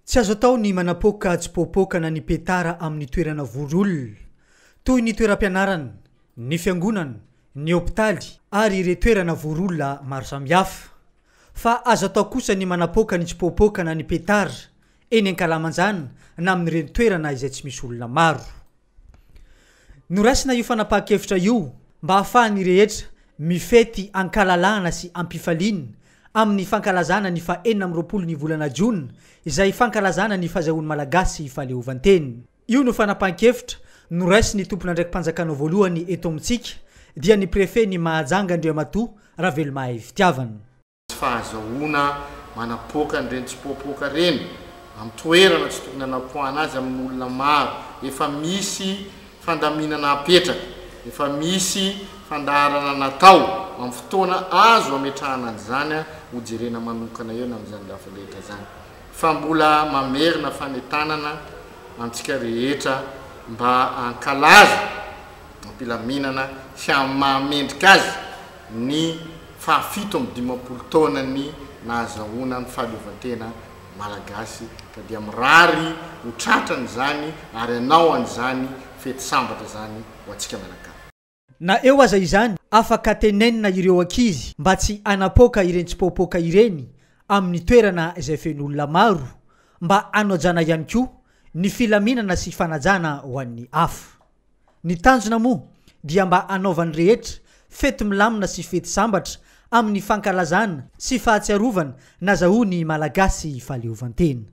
Tsy azo atao ny manapoka tsipoapoaka na ny petara amin'ny toerana vorolona toy ny toeram-pianarana, ny fiangonana, ny hôpitaly ary ireo toerana vorolona maro samihafa. Fa azo atao kosa ny manapoka ny tsipoapoaka na ny petara eny ankalamanjana na amin'ireny toerana izay tsy misy olona maro. Noraisina io fanapahan-kevitra io mba ahafahan'ny rehetra mifety ankalalahana sy ampifaliana amin'ny fankalazana ny fa-24 ny volana Juin izay fankalazana ny fahazahoan'ny malagasy fahaleovantena. Io no fanapahan-kevitra noraisin'ny tompon'andraikimpanjakana voalohany eto amintsika dia ny prefet ny mahajanga Andriamatoa Ravelomahey Fitiavana. Fahazahoana manapoka an'ireny tsipoapoaka reny amin'ny toerana tsy tokony hanapohana azy amin'ny olona maro, efa misy fandaminana apetraka, efa misy fandaharana natao amin'ny fotoana azo ametrahana an'izany ho jerena manokana eo amin'izany lafaletra zany. Fa mbola mamerina fanetanana amintsika rehetra mba ankalaza ampilaminana sy mamendrika azy ny fahafito amin'ny 20 taona ny nahazahoana ny fahaleovantena malagasy ka dia mirary ho tratrany zany ary anao an'izany fety sambatra zany ho antsika malagasy. Na eo aza izany afaka tenenina ireo ankizy mba tsy anapoka ireny tsipoapoaka ireny amin'ny toerana izay feno olona maro mba anojana ihany koa ny filaminana sy fanajana ho an'ny hafa. Ny tanjona moa dia mba anaovan'ny rehetra fety milamina sy fety sambatra amin'ny fankalazana sy fahatsiarovana nazahoany malagasy fahaleovantena.